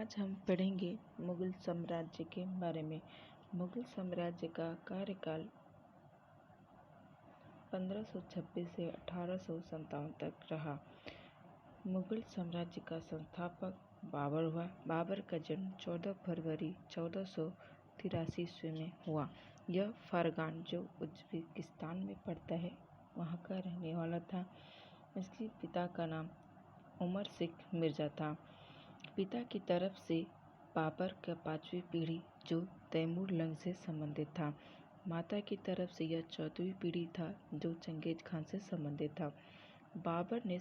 आज हम पढ़ेंगे मुगल साम्राज्य के बारे में। मुगल साम्राज्य का कार्यकाल 1526 से 1857 तक रहा। मुगल साम्राज्य का संस्थापक बाबर हुआ। बाबर का जन्म 14 फरवरी 1483 ईस्वी में हुआ। यह फरगान, जो उज्बेकिस्तान में पड़ता है, वहाँ का रहने वाला था। इसके पिता का नाम उमर शेख मिर्जा था। पिता की तरफ से बाबर का 5वीं पीढ़ी जो तैमूर लंग से संबंधित था। माता की तरफ से यह 14वीं पीढ़ी था जो चंगेज खान से संबंधित था। बाबर ने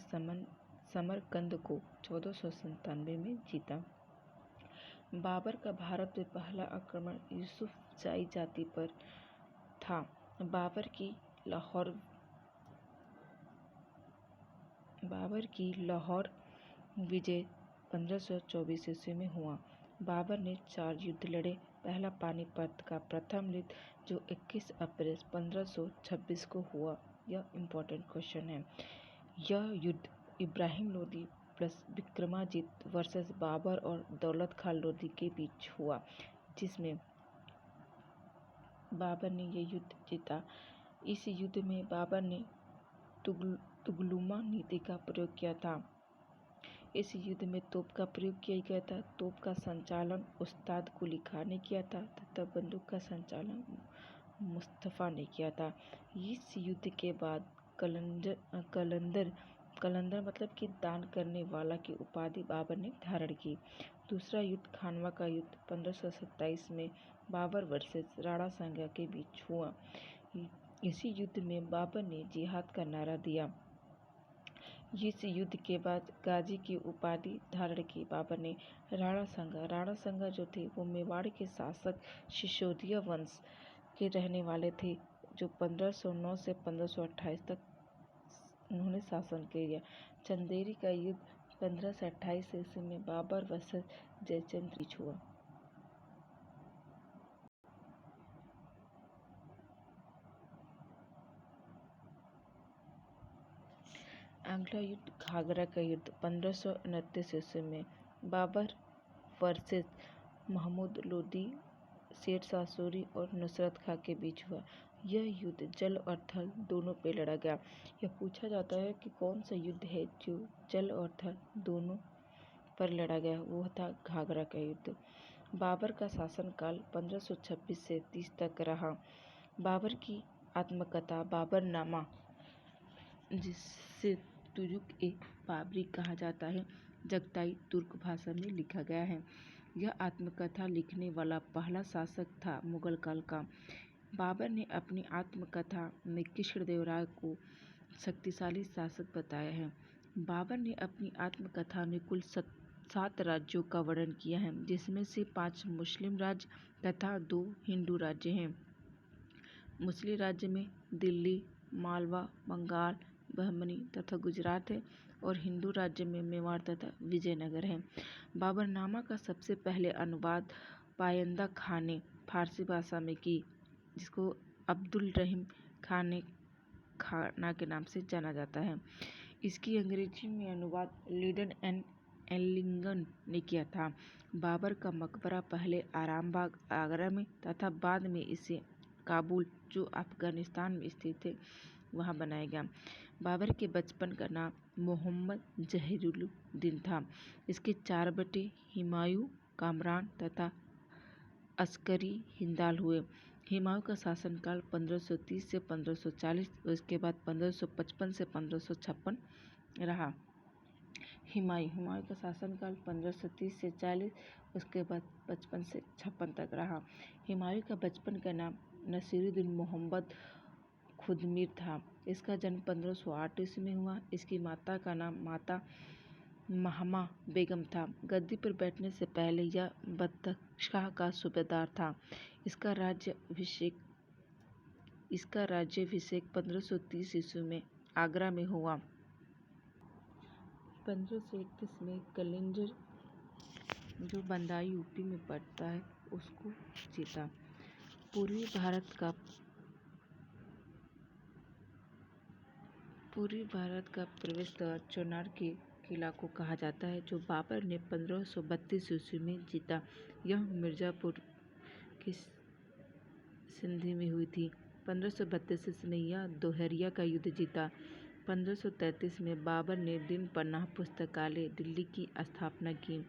समरकंद को 1497 में जीता। बाबर का भारत में पहला आक्रमण यूसुफजाई जाति पर था। बाबर की लाहौर विजय 1524 ईस्वी में हुआ। बाबर ने 4 युद्ध लड़े। पहला पानीपत का प्रथम युद्ध जो 21 अप्रैल 1526 को हुआ। यह इम्पोर्टेंट क्वेश्चन है। यह युद्ध इब्राहिम लोदी प्लस विक्रमाजित वर्सेस बाबर और दौलत खान लोदी के बीच हुआ, जिसमें बाबर ने यह युद्ध जीता। इस युद्ध में बाबर ने तुगलुमा नीति का प्रयोग किया था। इस युद्ध में तोप का प्रयोग किया गया था। तोप का संचालन उस्ताद कुली खान ने किया था तथा बंदूक का संचालन मुस्तफा ने किया था। इस युद्ध के बाद कलंदर मतलब कि दान करने वाला की उपाधि बाबर ने धारण की। दूसरा युद्ध खानवा का युद्ध 1527 में बाबर वर्सेस राणा सांगा के बीच हुआ। इसी युद्ध में बाबर ने जिहाद का नारा दिया। इस युद्ध के बाद गाजी की उपाधि धारण की बाबर ने। राणा सांगा जो थे वो मेवाड़ के शासक सिसोदिया वंश के रहने वाले थे, जो 1509 से 1528 तक उन्होंने शासन किया। चंदेरी का युद्ध 1528 ईस्वी में बाबर वर्सेस जयचंद बीच हुआ। अगला युद्ध घाघरा का युद्ध 1529 ईस्वी में बाबर वर्सेस महमूद लोदी, शेर शाह सूरी और नुसरत खां के बीच हुआ। यह युद्ध जल और थल दोनों पे लड़ा गया। यह पूछा जाता है कि कौन सा युद्ध है जो जल और थल दोनों पर लड़ा गया। वो था घाघरा का युद्ध। बाबर का शासनकाल 1526 से 30 तक रहा। बाबर की आत्मकथा बाबरनामा, जिसे तुजुक-ए-बाबरी कहा जाता है, जगताई तुर्क भाषा में लिखा गया है। यह आत्मकथा लिखने वाला पहला शासक था मुगल काल का। बाबर ने अपनी आत्मकथा में कृष्णदेवराय को शक्तिशाली शासक बताया है। बाबर ने अपनी आत्मकथा में कुल 7 राज्यों का वर्णन किया है, जिसमें से 5 मुस्लिम राज्य तथा 2 हिंदू राज्य हैं। मुस्लिम राज्य में दिल्ली, मालवा, बंगाल, बहमनी तथा गुजरात है और हिंदू राज्य में मेवाड़ तथा विजयनगर है। बाबरनामा का सबसे पहले अनुवाद पायंदा खान ने फारसी भाषा में की, जिसको अब्दुल रहीम खाना के नाम से जाना जाता है। इसकी अंग्रेजी में अनुवाद लिडन एंड एलिंगन ने किया था। बाबर का मकबरा पहले आरामबाग आगरा में तथा बाद में इसे काबुल, जो अफगानिस्तान में स्थित है, वहाँ बनाया गया। बाबर के बचपन का नाम मोहम्मद जहीरुद्दीन था। इसके 4 बेटे हुमायूं, कामरान तथा अस्करी हिंदाल हुए। हुमायूं का शासनकाल 1530 से 1540 और इसके बाद 1555 से 1556 रहा। हुमायूं का शासनकाल 1530 से 40, उसके बाद 55 से 56 तक रहा। हुमायूं का बचपन का नाम नसीरुद्दीन मोहम्मद खुदमीर था। इसका जन्म 1508 ईस्वी में हुआ। इसकी माता का नाम माता महमा बेगम था। गद्दी पर बैठने से पहले यह बदख्शां का सूबेदार था। इसका राज्याभिषेक 1530 ईस्वी में आगरा में हुआ। 1531 में कलिंजर, जो बंदाई यूपी में पड़ता है, उसको जीता। पूर्वी भारत का प्रवेश द्वार चौनार के किला को कहा जाता है, जो बाबर ने 1532 ईस्वी में जीता। यह मिर्जापुर की संधि में हुई थी। 1532 ईस्वी में यह दोहरिया का युद्ध जीता। 1533 में बाबर ने दिन पन्नाह पुस्तकालय दिल्ली की स्थापना की।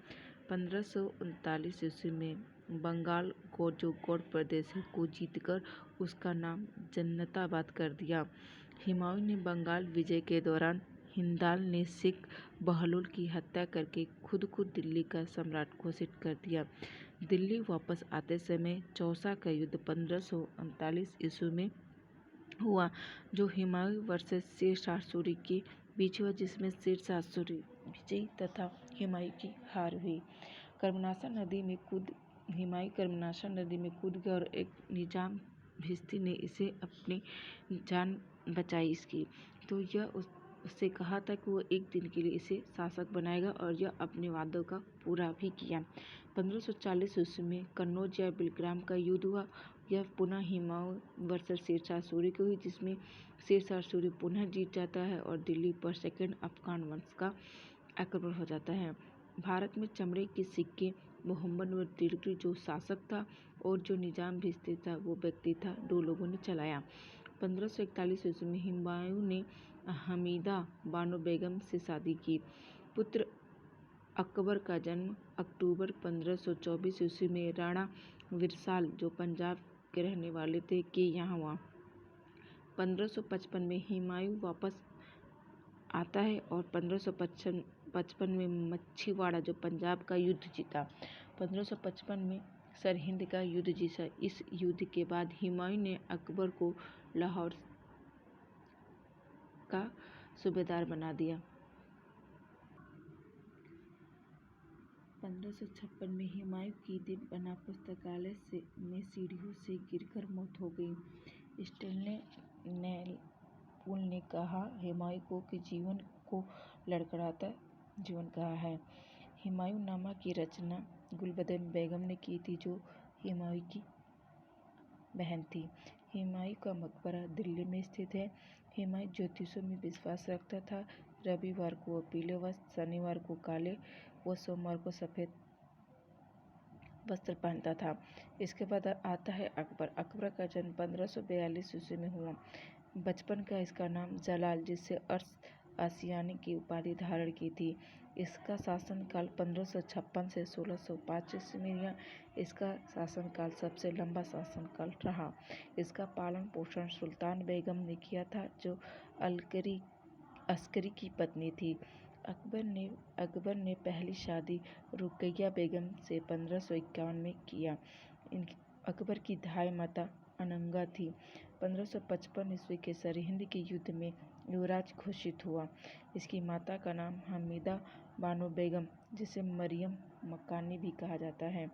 1539 ईस्वी में बंगाल को जो गौड़ प्रदेश है को जीतकर उसका नाम जन्नताबाद कर दिया। हुमायूं ने बंगाल विजय के दौरान हिंदाल ने शेख बहलोल की हत्या करके खुद को दिल्ली का सम्राट घोषित कर दिया। दिल्ली वापस आते समय चौसा का युद्ध 1539 ईस्वी में हुआ, जो हुमायूं वर्सेस शेरशाह सूरी के बीच हुआ, जिसमें शेरशाह सूरी विजयी तथा हुमायूं की हार हुई। कर्मनाशा नदी में कूद गया और एक निजाम भिश्ती ने इसे अपनी जान बचाई इसकी, तो यह उससे कहा था कि वो एक दिन के लिए इसे शासक बनाएगा और यह अपने वादों का पूरा भी किया। 1540 ईस्वी में कन्नौज या बिलग्राम का युद्ध हुआ। यह पुनः हुमायूं वर्सेस शेरशाह सूरी की हुई, जिसमें शेरशाह सूरी पुनः जीत जाता है और दिल्ली पर सेकंड अफगान वंश का आक्रमण हो जाता है। भारत में चमड़े के सिक्के मोहम्मद नूर दिलकरी जो शासक था और जो निजाम भिश्ती था वो व्यक्ति था, दो लोगों ने चलाया। 1541 ईस्वी में हुमायूं ने हमीदा बानो बेगम से शादी की। पुत्र अकबर का जन्म अक्टूबर 1524 ईस्वी में राणा विरसाल, जो पंजाब के रहने वाले थे, के यहाँ हुआ। 1555 में हुमायूं वापस आता है और 1555 में मच्छीवाड़ा, जो पंजाब का युद्ध जीता। 1555 में सरहिंद का युद्ध जीता। इस युद्ध के बाद हुमायूं ने अकबर को लाहौर का सूबेदार बना दिया। 1556 में हुमायूं की दिन पन्नाह पुस्तकालय में सीढ़ियों से गिरकर मौत हो गई। स्टेनले पुल ने कहा हुमायूं को कि जीवन को लड़खड़ाता जीवन कहा है। हुमायूं नामा की रचना गुलबदन बेगम ने की थी, जो हुमायूं की बहन थी। हुमायूं का मकबरा दिल्ली में स्थित है। हुमायूं ज्योतिषों में विश्वास रखता था। रविवार को वो पीले वस्त्र, शनिवार को काले व सोमवार को सफ़ेद वस्त्र पहनता था। इसके बाद आता है अकबर। अकबर का जन्म 1542 ईस्वी में हुआ। बचपन का इसका नाम जलाल, जिससे अर्श आसियानी की उपाधि धारण की थी। इसका शासनकाल 1556 से 1605 ईस्वी में रहा। इसका शासनकाल सबसे लंबा शासनकाल रहा। इसका पालन पोषण सुल्तान बेगम ने किया था, जो अस्करी की पत्नी थी। अकबर ने पहली शादी रुकैया बेगम से 1551 में किया। अकबर की धाई माता अनंगा थी। 1555 ईस्वी के सरहिंद के युद्ध में युवराज घोषित हुआ। इसकी माता का नाम हमीदा बानो बेगम, जिसे मरियम मकानी भी कहा जाता है।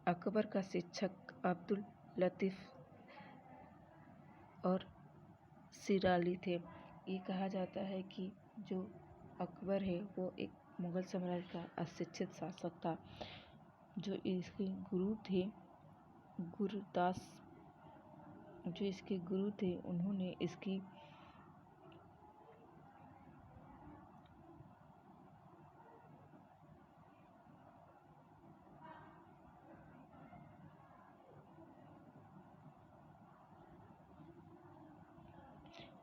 अकबर का शिक्षक अब्दुल लतीफ और सिराली थे। ये कहा जाता है कि जो अकबर है वो एक मुगल साम्राज्य का अशिक्षित शासक था। जो इसके गुरु थे गुरुदास, जो इसके गुरु थे, उन्होंने इसकी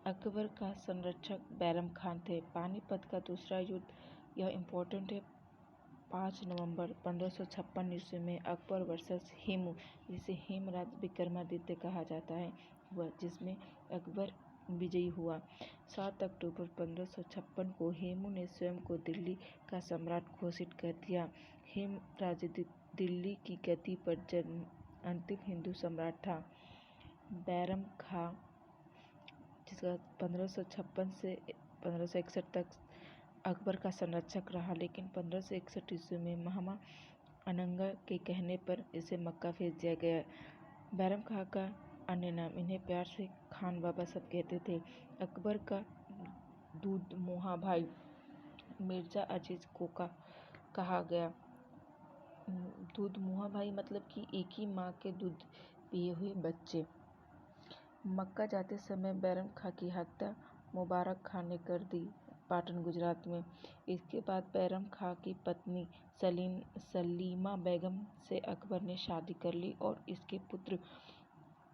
अकबर का संरक्षक बैरम खान थे। पानीपत का दूसरा युद्ध, यह इम्पोर्टेंट है, 5 नवंबर 1556 ईस्वी में अकबर वर्सेस हेमू, जिसे हेमराज विक्रमादित्य कहा जाता है, हुआ, जिसमें अकबर विजयी हुआ। 7 अक्टूबर 1556 को हेमू ने स्वयं को दिल्ली का सम्राट घोषित कर दिया। हेमराज दिल्ली की गद्दी पर अंतिम हिंदू सम्राट था। बैरम खां, जिसका 1556 से 1561 तक अकबर का संरक्षक रहा, लेकिन 1561 ईस्वी में महमा अनंगा के कहने पर इसे मक्का भेज दिया गया। बैरम खां का अन्य नाम, इन्हें प्यार से खान बाबा सब कहते थे। अकबर का दूध मुहा भाई मिर्जा अजीज को कहा गया। दूध मुहा भाई मतलब कि एक ही माँ के दूध पिए हुए बच्चे। मक्का जाते समय बैरम खां की हत्या मुबारक खां ने कर दी। पाटन गुजरात में। इसके बाद बैरम खां की पत्नी सलीमा बेगम से अकबर ने शादी कर ली और इसके पुत्र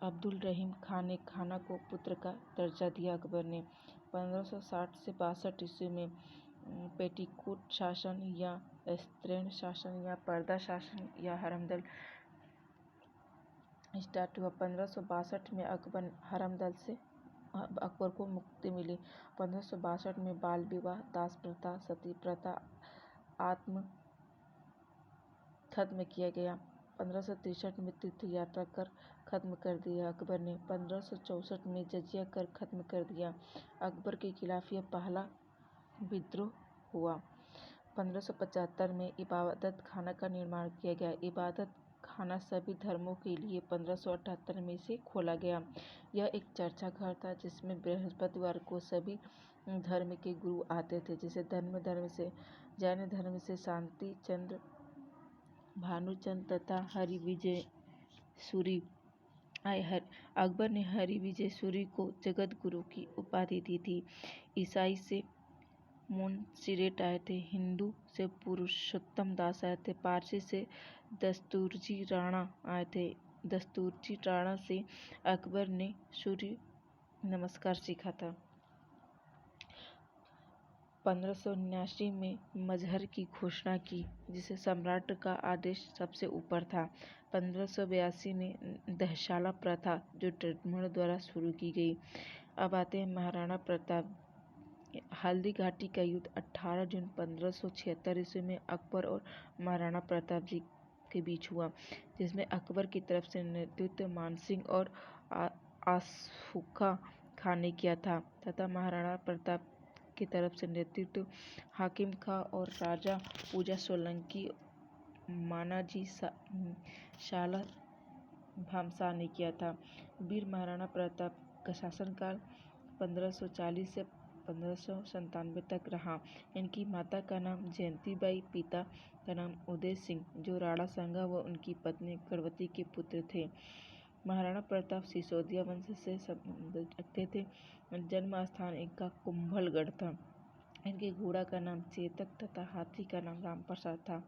अब्दुल रहीम खां ने खाना को पुत्र का दर्जा दिया। अकबर ने 1560 से 62 ईस्वी में पेटीकोट शासन या स्त्रैण शासन या पर्दा शासन या हरमदल स्टार्ट हुआ। 1562 में अकबर को मुक्ति मिली। 1562 में बाल विवाह, दास प्रथा, सती प्रथा आत्म खत्म किया गया। 1563 में तीर्थ यात्रा कर खत्म कर दिया अकबर ने। 1564 में जजिया कर खत्म कर दिया। अकबर के खिलाफ यह पहला विद्रोह हुआ। 1575 में इबादत खाना का निर्माण किया गया। इबादत खाना सभी धर्मों के लिए 1578 में से खोला गया। यह एक चर्चा घर था जिसमें बृहस्पतिवार को सभी धर्म के गुरु आते थे, जैसे धर्म से जैन धर्म से शांति चंद्र, भानुचंद तथा हरिविजय सूरी आए। अकबर ने हरिविजय सूरी को जगत गुरु की उपाधि दी थी। ईसाई से मुंशीरेट आए थे, हिंदू से पुरुषोत्तम दास आए थे, पारसी से दस्तूरजी राणा आए थे। दस्तूरजी राणा से अकबर ने सूर्य नमस्कार सीखा था। 1579 में मजहर की घोषणा की, जिसे सम्राट का आदेश सबसे ऊपर था। 1582 में दहशाला प्रथा, जो टर्कमन द्वारा शुरू की गई। अब आते हैं महाराणा प्रताप। हल्दी घाटी का युद्ध 18 जून 1576 ईस्वी में अकबर और महाराणा प्रताप जी के बीच हुआ, जिसमें अकबर की तरफ से नेतृत्व मानसिंह और आसफुल्ला खां ने किया था तथा महाराणा प्रताप की तरफ से नेतृत्व हाकिम खां और राजा पूजा सोलंकी मानाजी शाला भामसा ने किया था। वीर महाराणा प्रताप का शासनकाल 1540 से 1597 तक रहा। इनकी माता का नाम जयंती बाई, पिता का नाम उदय सिंह, जो राणा संगा व उनकी पत्नी कड़वती के पुत्र थे। महाराणा प्रताप सिसोदिया वंश से संबंध रखते थे। जन्म स्थान इनका कुंभलगढ़ था। इनके घोड़ा का नाम चेतक तथा हाथी का नाम रामप्रसाद था।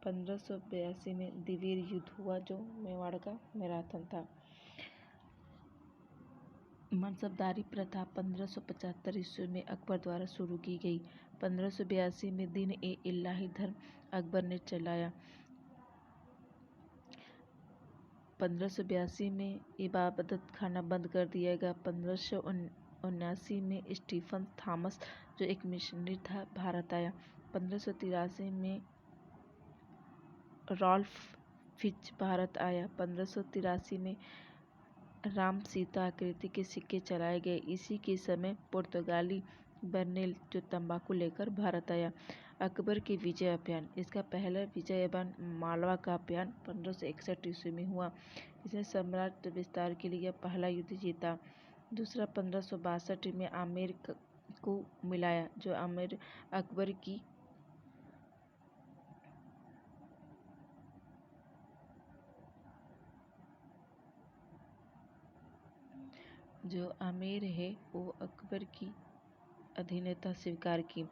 1582 में दिवेर युद्ध हुआ, जो मेवाड़ का मैराथन था। मनसबदारी प्रथा 1575 ईस्वी में अकबर द्वारा शुरू की गई। 1582 में दीन-ए-इलाही धर्म अकबर ने चलाया। 1582 में इबादत खाना बंद कर दिया गया। 1579 में स्टीफन थॉमस, जो एक मिशनरी था, भारत आया। 1583 में रॉल्फ फिच भारत आया। 1583 में राम सीता आकृति के सिक्के चलाए गए। इसी के समय पुर्तगाली बर्नेल, जो तंबाकू लेकर भारत आया। अकबर के विजय अभियान। इसका पहला विजय अभियान मालवा का अभियान 1561 ईस्वी में हुआ, जिसने साम्राज्य विस्तार के लिए पहला युद्ध जीता। दूसरा 1562 में आमेर को मिलाया, जो आमेर अकबर की वो अकबर की अधीनता स्वीकार की।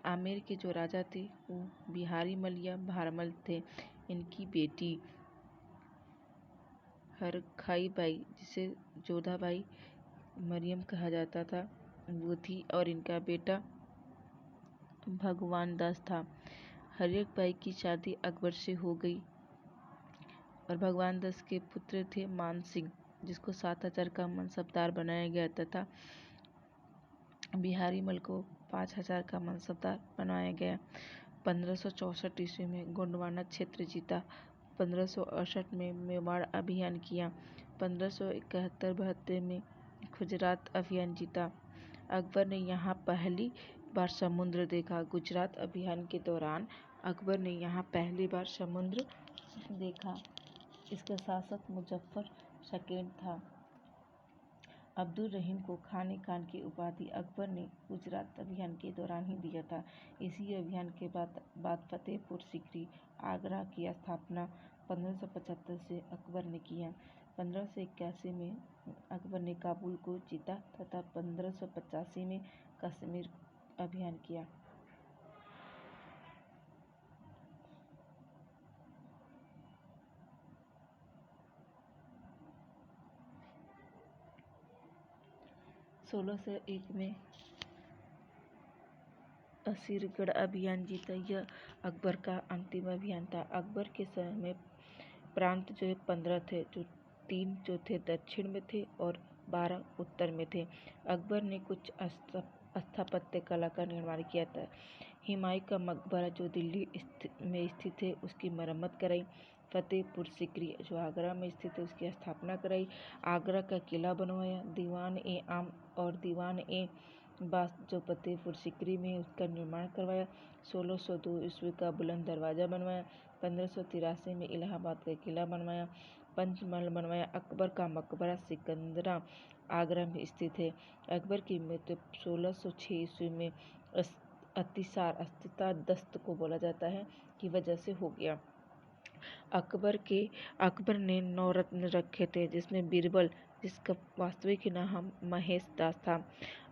आमेर के जो राजा थे वो बिहारी मल या भारमल थे। इनकी बेटी हरखाई बाई, जिसे जोधाबाई मरियम कहा जाता था, वो थी, और इनका बेटा भगवान दास था। हरियक बाई की शादी अकबर से हो गई और भगवान दास के पुत्र थे मान सिंह, जिसको 7000 का मनसबदार बनाया गया तथा बिहारी मल को 5000 का मनसबदार बनाया गया। 1564 ईस्वी में गोंडवाना क्षेत्र जीता। 1568 में मेवाड़ अभियान किया। 1571-72 में गुजरात अभियान जीता। अकबर ने यहाँ पहली बार समुद्र देखा। गुजरात अभियान के दौरान अकबर ने यहाँ पहली बार समुद्र देखा। इसका शासक मुजफ्फर सेकेंड था। अब्दुल रहीम को खाने खान की उपाधि अकबर ने गुजरात अभियान के दौरान ही दिया था। इसी अभियान के बाद फतेहपुर सीकरी, आगरा की स्थापना 1575 से अकबर ने किया। 1581 में अकबर ने काबुल को जीता तथा 1585 में कश्मीर अभियान किया। सोलह सौ एक में असीरगढ़ अभियान जीता। यह अकबर का अंतिम अभियान था। अकबर के समय में प्रांत जो है 15 थे, जो 3 जो थे दक्षिण में थे और 12 उत्तर में थे। अकबर ने कुछ स्थापत्य कला का निर्माण किया था। हुमायूं का मकबरा जो दिल्ली में स्थित है उसकी मरम्मत कराई। फतेहपुर सीकरी जो आगरा में स्थित है उसकी स्थापना कराई। आगरा का किला बनवाया। दीवान ए आम और दीवान ए बास जो फतेहपुर सीकरी में उसका निर्माण करवाया। 1602 ईस्वी का बुलंद दरवाज़ा बनवाया। 1583 में इलाहाबाद का किला बनवाया। पंचमहल बनवाया। अकबर का मकबरा सिकंदरा आगरा में स्थित है। अकबर की मृत्यु 1606 ईस्वी में अतिसार दस्त को बोला जाता है की वजह से हो गया। अकबर ने 9 रत्न रखे थे, जिसमें बीरबल, जिसका वास्तविक नाम महेश दास था,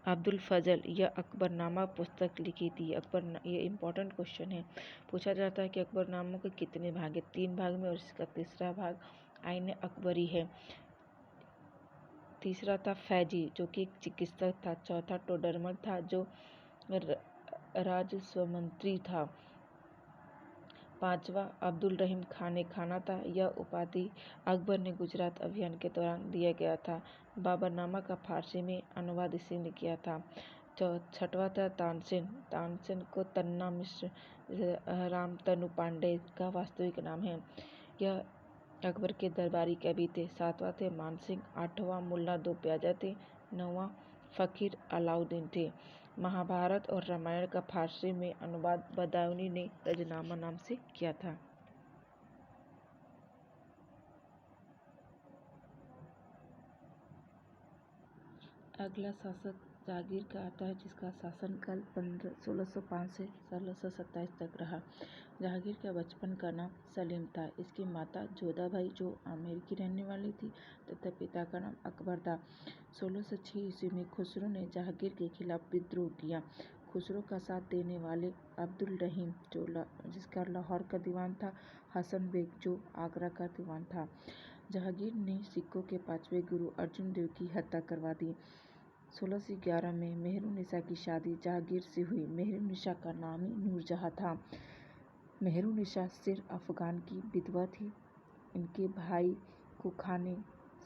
अब्दुल फजल, यह अकबरनामा पुस्तक लिखी थी। ये इम्पोर्टेंट क्वेश्चन है, पूछा जाता है कि अकबरनामा के कितने भाग है? 3 भाग में, और इसका तीसरा भाग आईन अकबरी है। तीसरा था फैजी जो कि एक चिकित्सक था। चौथा टोडरमल था जो राजस्व मंत्री था। 5वां अब्दुल रहीम खाना था। यह उपाधि अकबर ने गुजरात अभियान के दौरान दिया गया था। बाबरनामा का फारसी में अनुवाद इसी ने किया था। 6वां था तानसेन को तन्ना मिश्र रामतनु पांडे का वास्तविक नाम है। यह अकबर के दरबारी कवि थे। 7वां थे मानसिंह। 8वां मुल्ला दो प्याजा थे। 9वां फ़कीर अलाउद्दीन थे। महाभारत और रामायण का फारसी में अनुवाद बदायूनी ने तजनामा नाम से किया था। अगला शासक जहांगीर का आता है, जिसका शासनकाल 1605 से 1627 तक रहा। जहांगीर का बचपन का नाम सलीम था। इसकी माता जोधाबाई जो आमेर की रहने वाली थी तथा पिता का नाम अकबर था। 1606 ईस्वी में खुसरो ने जहांगीर के खिलाफ विद्रोह किया। खुसरो का साथ देने वाले अब्दुल रहीम जिसका लाहौर का दीवान था, हसन बेग जो आगरा का दीवान था। जहांगीर ने सिखों के 5वें गुरु अर्जुन देव की हत्या करवा दी। 1611 में मेहरुन्निसा की शादी जहांगीर से हुई। मेहरुन्निसा का नाम ही नूरजहां था। मेहरुन्निसा शेर अफगान की विधवा थी। इनके भाई को खाने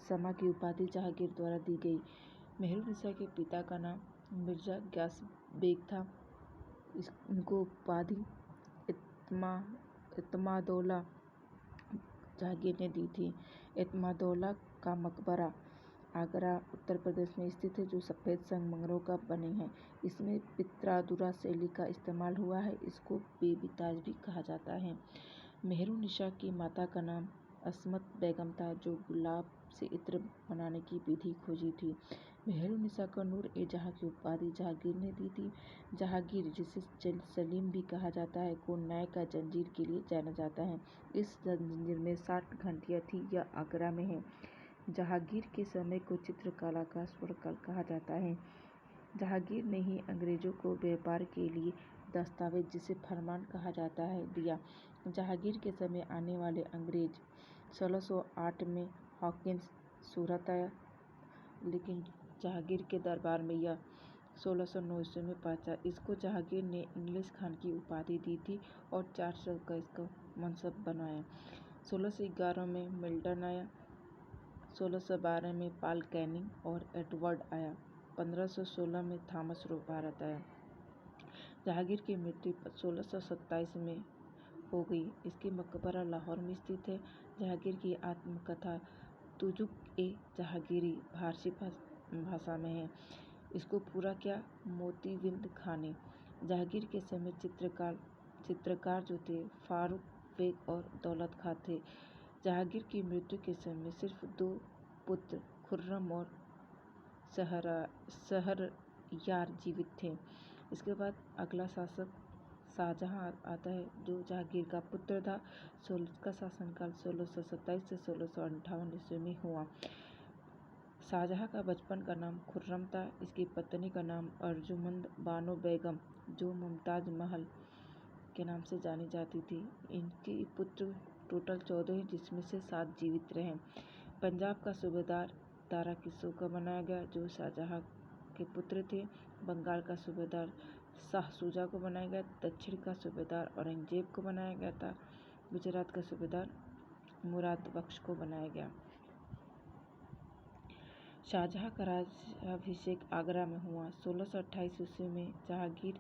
समा की उपाधि जहांगीर द्वारा दी गई। मेहरुन्निसा के पिता का नाम मिर्जा ग्यास बेग था। उनको उपाधि इत्मादौला जहांगीर ने दी थी। इत्मादौला का मकबरा आगरा उत्तर प्रदेश में स्थित है, जो सफ़ेद संगमरमर का बने हैं। इसमें पित्रादुरा शैली का इस्तेमाल हुआ है। इसको बेबीताज भी कहा जाता है। मेहरुन्निसा की माता का नाम अस्मत बेगम था, जो गुलाब से इत्र बनाने की विधि खोजी थी। मेहरुन्निसा को नूर ए जहां की उपाधि जहांगीर ने दी थी। जहांगीर, जिसे सलीम भी कहा जाता है, को न्याय का जंजीर के लिए जाना जाता है। इस जंजीर में 60 घंटियां थी। यह आगरा में है। जहांगीर के समय को चित्रकला का स्वर्णकाल कहा जाता है। जहांगीर ने ही अंग्रेजों को व्यापार के लिए दस्तावेज, जिसे फरमान कहा जाता है, दिया। जहांगीर के समय आने वाले अंग्रेज 1608 में हॉकिंस सूरत आया, लेकिन जहांगीर के दरबार में यह 1609 ईस्वी में पहुंचा। इसको जहांगीर ने इंग्लिश खान की उपाधि दी थी और 400 का इसका मनसब बनाया। 1611 में मिल्टन आया। 1612 में पॉल कैनिंग और एडवर्ड आया। 1516 में थॉमस रो भारत आया। जहांगीर की मृत्यु 1627 में हो गई। इसकी मकबरा लाहौर में स्थित है। जहांगीर की आत्मकथा तुजुक ए जहांगीरी फारसी भाषा में है। इसको पूरा किया मोतीबिंद खां ने। जहांगीर के समय चित्रकार जो थे फारूक बेग और दौलत खां थे। जहांगीर की मृत्यु के समय सिर्फ 2 पुत्र खुर्रम और शहरयार जीवित थे। इसके बाद अगला शासक शाहजहां आता है, जो जहांगीर का पुत्र था। उसका शासनकाल 1627 से 1658 ईस्वी में हुआ। शाहजहाँ का बचपन का नाम खुर्रम था। इसकी पत्नी का नाम अर्जुमंद बानो बेगम, जो मुमताज महल के नाम से जानी जाती थी। इनके पुत्र टोटल 14 हैं, जिसमें से 7 जीवित रहे। पंजाब का सूबेदार दारा किस्सो का बनाया गया, जो शाहजहाँ के पुत्र थे। बंगाल का सूबेदार शाह शुजा को बनाया गया। दक्षिण का सूबेदार औरंगजेब को बनाया गया था। गुजरात का सूबेदार मुराद बख्श को बनाया गया। शाहजहाँ का राज्याभिषेक आगरा में हुआ। 1628 ईस्वी में जहांगीर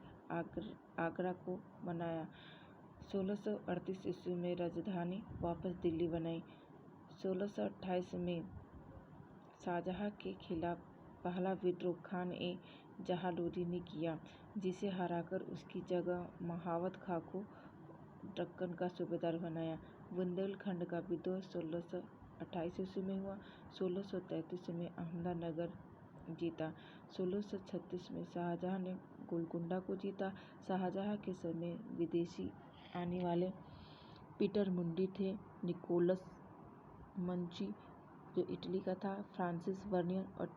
आगरा को बनाया। 1638 ईस्वी में राजधानी वापस दिल्ली बनाई। 1628 में शाहजहाँ के खिलाफ पहला विद्रोह खान ए जहालूरी ने किया, जिसे हराकर उसकी जगह महावत खां को दक्कन का सूबेदार बनाया। बुंदेलखंड का विद्रोह 1628 ईस्वी में हुआ। 1633 में अहमदनगर जीता। 1636 में शाहजहाँ ने गोलकुंडा को जीता। शाहजहाँ के समय विदेशी आने वाले पीटर मुंडी थे, निकोलस मंची जो इटली का था, फ्रांसिस वर्नियर और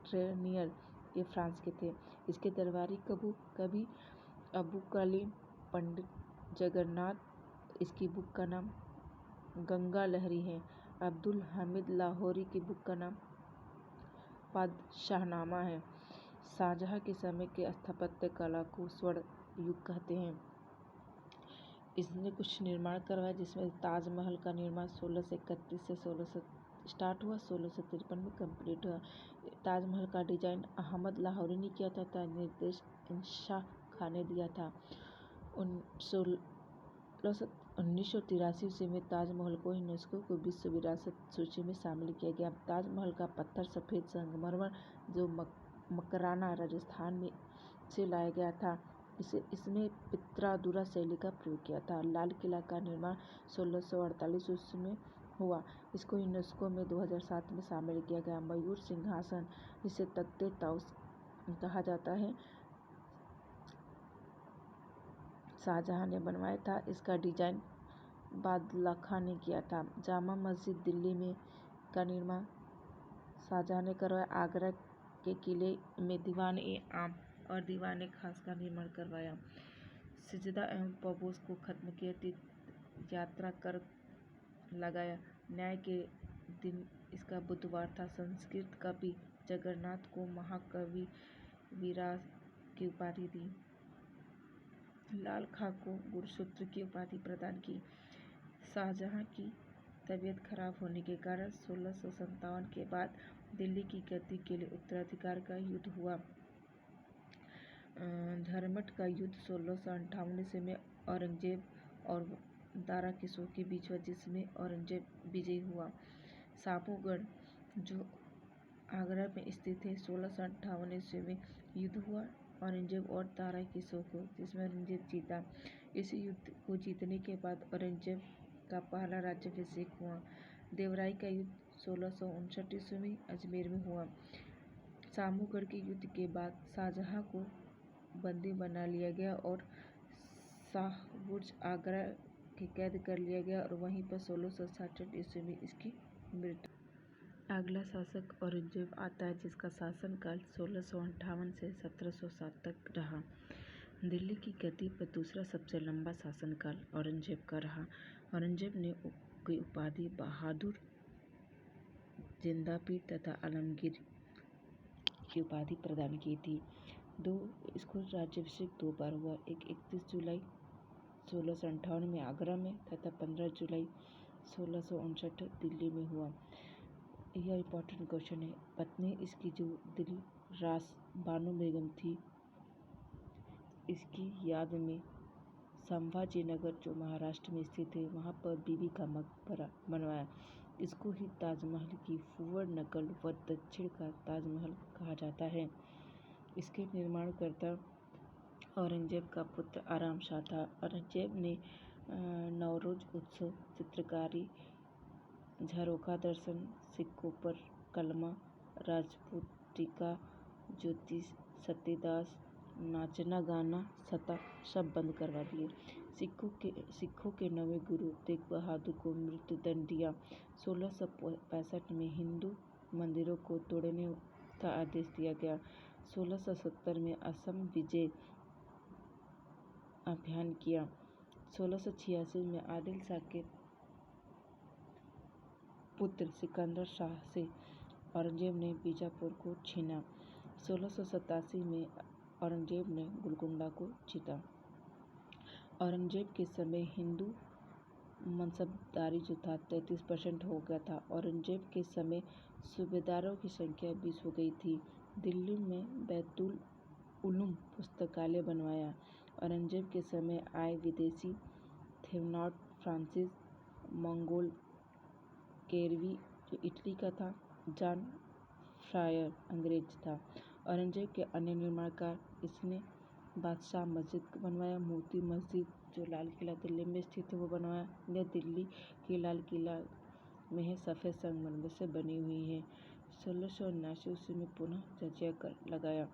ट्रेनियर ये फ्रांस के थे। इसके दरबारी कवि अबू कलीम पंडित जगन्नाथ, इसकी बुक का नाम गंगा लहरी है। अब्दुल हामिद लाहौरी की बुक का नाम पादशाहनामा है। शाहजहाँ के समय के स्थापत्य कला को स्वर्ण युग कहते हैं। इसने कुछ निर्माण करवाया, जिसमें ताजमहल का निर्माण 1631 से 16 स्टार्ट हुआ, 1653 में कंप्लीट हुआ। ताजमहल का डिजाइन अहमद लाहौरी ने किया था तथा निर्देश इंशाह खान ने दिया था। 1983 ईस्वी में ताजमहल को यूनेस्को की विश्व विरासत सूची में शामिल किया गया। ताजमहल का पत्थर सफ़ेद संगमरमर जो मकराना राजस्थान में से लाया गया था। इसमें पित्रादुरा शैली का प्रयोग किया था। लाल किला का निर्माण 1648 ईस्वी में हुआ। इसको यूनेस्को में 2007 में शामिल किया गया। मयूर सिंहासन, जिसे तख्ते ताउस कहा जाता है, शाहजहाँ ने बनवाया था। इसका डिजाइन बादशाह खान ने किया था। जामा मस्जिद दिल्ली में का निर्माण शाहजहाँ ने करवाया। आगरा के किले में दीवान-ए-आम और दीवान-ए-खास का निर्माण करवाया। सिजदा एवं पबोस को खत्म किया। तीर्थ यात्रा कर लगाया। न्याय के दिन इसका बुधवार था। संस्कृत कवि जगन्नाथ को महाकवि विराज की उपाधि दी। लाल खां को गुरसूत्र की उपाधि प्रदान की। शाहजहाँ की तबीयत खराब होने के कारण 1657 के बाद दिल्ली की गद्दी के लिए उत्तराधिकार का युद्ध हुआ। झरमट का युद्ध 1658 ईस्वी में औरंगजेब और दारा किस्सो के बीच हुआ, जिसमें औरंगजेब विजयी हुआ। साबूगढ़ जो आगरा में स्थित है, 1658 ईस्वी में युद्ध हुआ औरंगजेब और दारा किस्सो को, जिसमें औरंगजेब जीता। इस युद्ध को जीतने के बाद औरंगजेब का पहला राज्याभिषेक हुआ। देवराई का युद्ध 1659 ईस्वी में अजमेर में हुआ। साबूगढ़ के युद्ध के बाद शाहजहाँ को बंदी बना लिया गया और शाहबुर्ज आगरा के कैद कर लिया गया और वहीं पर 1667 ईस्वी में इसकी मृत्यु। अगला शासक औरंगजेब आता है, जिसका शासनकाल 1658 से 1707 तक रहा। दिल्ली की गद्दी पर दूसरा सबसे लंबा शासनकाल औरंगजेब का रहा। औरंगजेब ने की उपाधि बहादुर, जिंदापीर तथा आलमगीर की उपाधि प्रदान की थी। इसको राज्याभिषेक 2 बार हुआ, एक 31 जुलाई 1658 में आगरा में तथा 15 जुलाई 1659 दिल्ली में हुआ। यह इम्पोर्टेंट क्वेश्चन है। पत्नी इसकी जो दिलरास बानो बेगम थी, इसकी याद में संभाजीनगर जो महाराष्ट्र में स्थित है, वहाँ पर बीबी का मकबरा बनवाया। इसको ही ताजमहल की फूहड़ नकल व दक्षिण का ताजमहल कहा जाता है। इसके निर्माणकर्ता औरंगजेब का पुत्र आराम शाह था। औरंगजेब ने नवरोज उत्सव, चित्रकारी, झरोखा दर्शन, सिक्कों पर कलमा, राजपूतिका, ज्योतिष, सतीदास, नाचना गाना सता सब बंद करवा दिए। सिखों के नवे गुरु तेग बहादुर को मृत्युदंड दिया। 1665 में हिंदू मंदिरों को तोड़ने का आदेश दिया गया। 1670 में असम विजय अभियान किया। 1686 में आदिल शाह के पुत्र सिकंदर शाह से औरंगजेब ने बीजापुर को छीना। 1687 में औरंगजेब ने गोलकुंडा को जीता। औरंगजेब के समय हिंदू मनसबदारी जो था 33% हो गया था। औरंगजेब के समय सूबेदारों की संख्या 20 हो गई थी। दिल्ली में बैतुल उलूम पुस्तकालय बनवाया। औरंगजेब के समय आए विदेशी थेवनॉट फ्रांसिस मंगोल केरवी जो इटली का था, जॉन फ्रायर अंग्रेज था। औरंगजेब के अन्य निर्माणकार इसने बादशाह मस्जिद बनवाया। मोती मस्जिद जो लाल किला दिल्ली में स्थित है वो बनवाया। यह दिल्ली के लाल किला में है, सफ़ेद संगमरमर से बनी हुई है। 1679 ईस्वी में पुनः जजिया कर लगाया।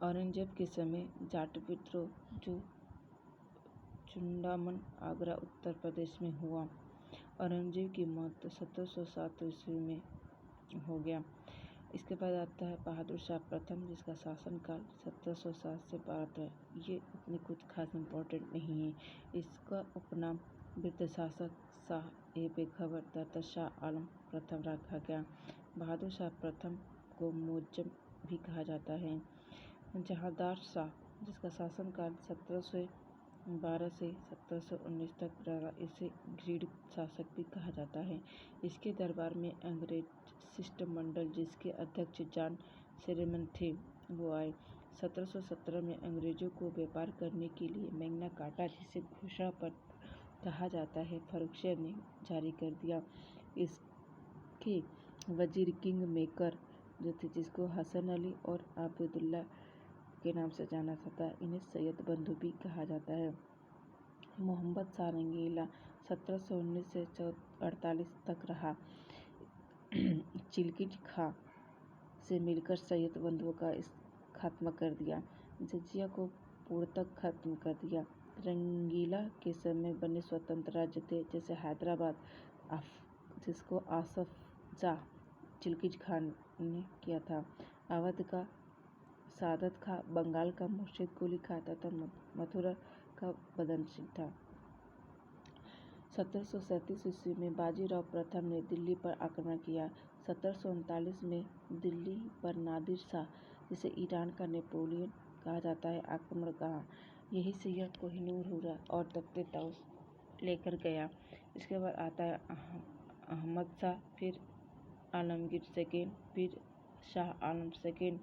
औरंगजेब के समय जाट विद्रोह जो चुंडामन आगरा उत्तर प्रदेश में हुआ। औरंगजेब की मौत 1707 ईस्वी में हो गया। इसके बाद आता है बहादुर शाह प्रथम, जिसका शासनकाल 1707 से 12 है। ये इतनी कुछ खास इम्पोर्टेंट नहीं है। इसका उपनाम वृद्ध शासक साहिब-ए-खबर तथा शाह आलम प्रथम रखा गया। बहादुर शाह प्रथम को मुअज्जम भी कहा जाता है। जहांदार शाह, जिसका शासनकाल 1712 से 1719 तक रहा, इसे ग्रीड शासक भी कहा जाता है। इसके दरबार में अंग्रेज शिष्टमंडल, जिसके अध्यक्ष जॉन शेरमैन थे, वो आए। 1717 में अंग्रेजों को व्यापार करने के लिए मैग्ना कार्टा, जिसे घोषणा पत्र कहा जाता है, फर्रुखिया ने जारी कर दिया। इसके वजीर किंग मेकर जो थे, जिसको हसन अली और आबिदुल्ला के नाम से जाना जाता है, इन्हें सैयद बंधु भी कहा जाता है। मोहम्मद शाह रंगीला 1719 से 48 तक रहा। चिलकिज खां से मिलकर सैयद बंधुओं का खात्मा कर दिया। जजिया को पूर्णतः खत्म कर दिया। रंगीला के समय बने स्वतंत्र राज्य थे, जैसे हैदराबाद, जिसको आसफ जाह चिलकिज खां ने किया था। अवध का सादत खां, बंगाल का मुर्शिद कुली खां तथा मथुरा का बदन सिंह था। 1737 ईस्वी में बाजीराव प्रथम ने दिल्ली पर आक्रमण किया। 1739 में दिल्ली पर नादिर शाह, जिसे ईरान का नेपोलियन कहा जाता है, आक्रमण कहा। यही से यह कोहिनूर हुरा और तख्ते ताउस लेकर गया। इसके बाद आता है अहमद शाह, फिर आलमगीर सेकेंड, फिर शाह आलम सेकेंड।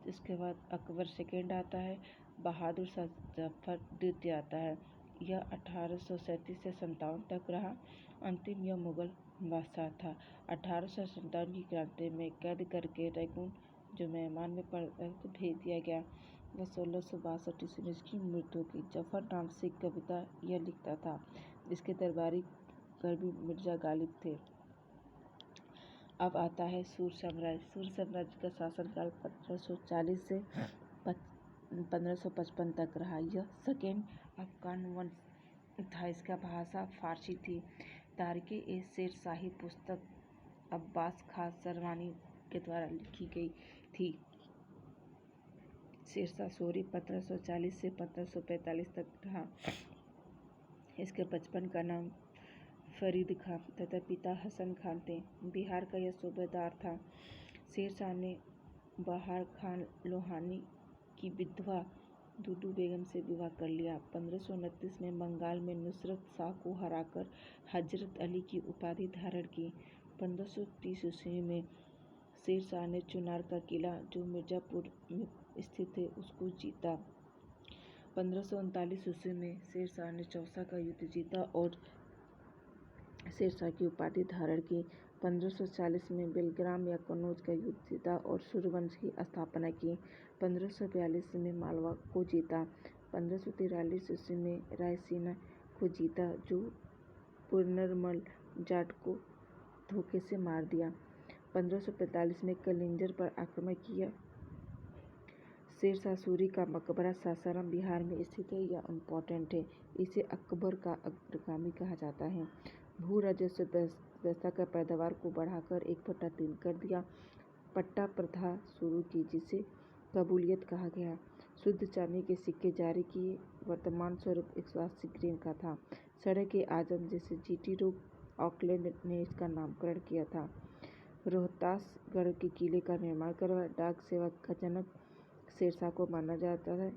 इसके बाद अकबर सेकेंड आता है। बहादुर शाह जफर द्वितीय आता है। यह 1837 से 57 तक रहा। अंतिम यह मुगल बादशाह था। 1857 की क्रांति में कैद करके रैगून जो म्यांमार में पड़ता है तो भेज दिया गया। वह 1662 ईस्वी में इसकी मृत्यु की। जफर नाम से कविता यह लिखता था। इसके दरबारी करबी मिर्जा गालिब थे। अब आता है सूर साम्राज्य। सूर साम्राज्य का शासनकाल 1540 से 1555 तक रहा। यह सेकेंड अफगान वंश था। इसका भाषा फारसी थी। तारीख़-ए-शेरशाही पुस्तक अब्बास खां सरवानी के द्वारा लिखी गई थी। शेरशाह सूरी 1540 से 1545 तक रहा। इसके बचपन का नाम फरीद खां तथा पिता हसन खान थे। बिहार का यह सूबेदार था। शेरशाह ने बहार खान लोहानी की विधवा दुदू बेगम से विवाह कर लिया। 1529 में बंगाल में नुसरत शाह को हराकर हजरत अली की उपाधि धारण की। 1530 ईस्वी में शेरशाह ने चुनार का किला, जो मिर्जापुर में स्थित है, उसको जीता। 1539 ईस्वी में शेरशाह ने चौसा का युद्ध जीता और शेरशाह की उपाधि धारण की। 1540 में बेलग्राम या कन्नौज का युद्ध जीता और सूर्यवंश की स्थापना की। 1542 में मालवा को जीता। 1543 ईस्वी में रायसीना को जीता, जो पुरनर्मल जाट को धोखे से मार दिया। 1545 में कलिंजर पर आक्रमण किया। शेरशाह सूरी का मकबरा सासाराम बिहार में स्थित है। यह इम्पोर्टेंट है। इसे अकबर का अग्रगामी कहा जाता है। भू राजस्व व्यवस्था का पैदावार को बढ़ाकर 1/3 कर दिया। पट्टा प्रथा शुरू की जिसे कबूलियत कहा गया। शुद्ध चांदी के सिक्के जारी किए। वर्तमान स्वरूप 180 ग्रेन का था। सड़क आजम जैसे जीटी रोड ऑकलैंड ने इसका नामकरण किया था। रोहतासगढ़ के किले का निर्माण करवाया। डाक सेवा का जनक शेरशाह को माना जाता है।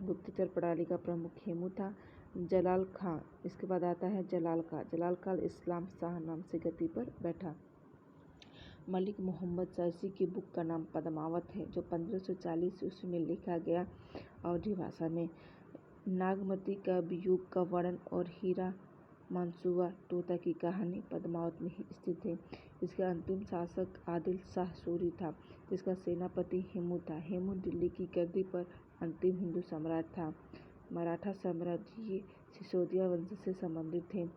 गुप्तचर प्रणाली का प्रमुख हेमू था। जलाल खां, इसके बाद आता है जलाल खां। जलाल खां इस्लाम शाह नाम से गद्दी पर बैठा। मलिक मोहम्मद सरसी की बुक का नाम पद्मावत है, जो 1540 ईस्वी में लिखा गया अवधी भाषा में। नागमती का वियोग का वर्णन और हीरा मंसूबा तोता की कहानी पद्मावत में ही स्थित है। इसका अंतिम शासक आदिल शाह सूरी था, जिसका सेनापति हेमू था। हेमू दिल्ली की गद्दी पर अंतिम हिंदू सम्राट था। मराठा साम्राज्य सिसोदिया वंश से संबंधित थे।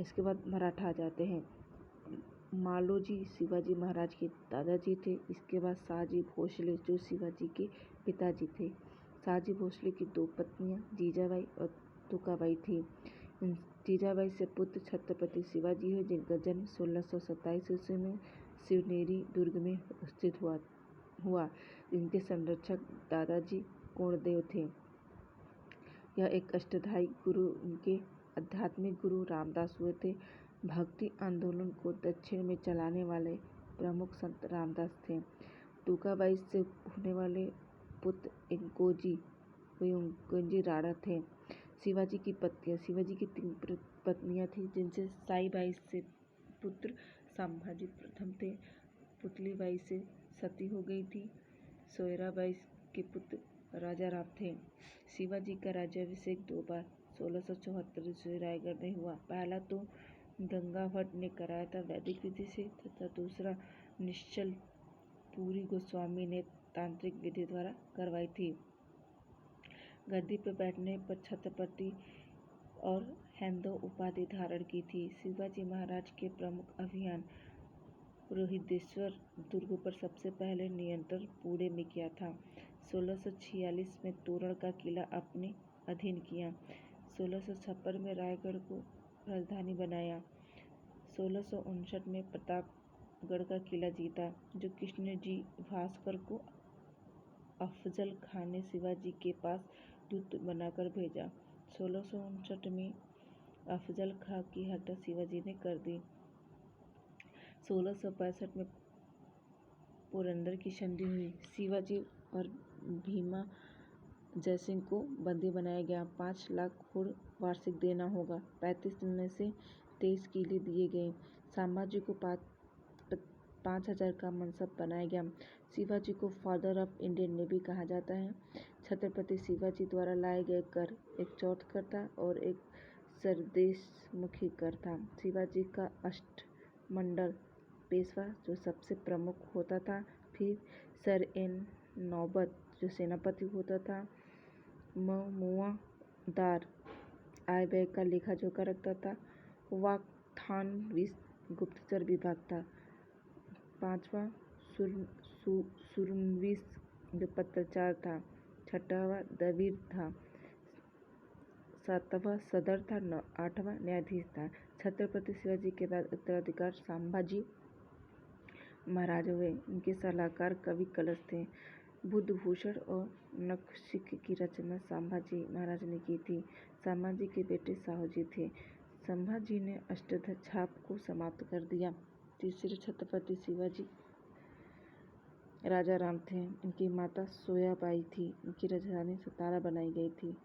इसके बाद मराठा आ जाते हैं। मालोजी शिवाजी महाराज के दादाजी थे। इसके बाद शाहजी भोसले जो शिवाजी के पिताजी थे। शाहजी भोसले की 2 पत्नियां जीजाबाई और तुकाबाई थी। जीजाबाई से पुत्र छत्रपति शिवाजी है, जिनका जन्म 1627 ईस्वी में शिवनेरी दुर्ग में स्थित हुआ। इनके संरक्षक दादाजी कोणदेव थे। यह एक अष्टधाई गुरु उनके आध्यात्मिक गुरु रामदास हुए थे। भक्ति आंदोलन को दक्षिण में चलाने वाले प्रमुख संत रामदास थे। तुकाबाई से होने वाले पुत्र इंकोजी राणा थे। शिवाजी की पत्नियां, शिवाजी की 3 पत्नियां थीं, जिनसे साईबाई से पुत्र संभाजी प्रथम थे। पुतलीबाई से सती हो गई थी। सोयराबाई के पुत्र राजाराम थे। शिवाजी का राज्याभिषेक 2 बार 1674 ईस्वी रायगढ़ में हुआ। पहला तो गंगाभट्ट ने कराया था वैदिक विधि से, तथा दूसरा निश्चल पुरी गोस्वामी ने तांत्रिक विधि द्वारा करवाई थी। गद्दी पर बैठने पर छत्रपति और हैंदो उपाधि धारण की थी। शिवाजी महाराज के प्रमुख अभियान रोहिदेश्वर दुर्ग पर सबसे पहले नियंत्रण पुणे में किया था। 1646 में तोरण का किला अपने अधीन किया। 1656 में रायगढ़ को राजधानी बनाया। 1659 में प्रतापगढ़ का किला जीता, जो कृष्णजी भास्कर को अफजल खान ने शिवाजी के पास दूत बनाकर भेजा। 1659 में अफजल खां की हत्या शिवाजी ने कर दी। 1665 में पुरंदर की संधि हुई। शिवाजी और भीमा जयसिंह को बंदी बनाया गया। 5 लाख हुड़ वार्षिक देना होगा। 35 में से 23 किले दिए गए। संभाजी को 5000 का मनसब बनाया गया। शिवाजी को फादर ऑफ इंडियन नेवी कहा जाता है। छत्रपति शिवाजी द्वारा लाए गए कर एक चौथ कर था और एक सरदेशमुखी कर था। शिवाजी का अष्टमंडल पेशवा जो सबसे प्रमुख होता था, फिर सर-ए-नौबत जो सेनापति होता था, ममुआदार आय व्यय का लेखा जोखा रखता था, वाकथानवीस गुप्तचर विभाग था, 5वां सुरनवीस जो पत्राचार था, 6वां दबीर था, 7वां सदर था, 8वां न्यायाधीश था। छत्रपति शिवाजी के बाद उत्तराधिकार संभाजी महाराज हुए। इनके सलाहकार कवि कलश थे। बुद्धभूषण और नखशिख की रचना संभाजी महाराज ने की थी। संभाजी के बेटे साहूजी थे। संभाजी ने अष्टछाप को समाप्त कर दिया। तीसरे छत्रपति शिवाजी राजाराम थे। इनकी माता सोयाबाई थी। इनकी राजधानी सतारा बनाई गई थी।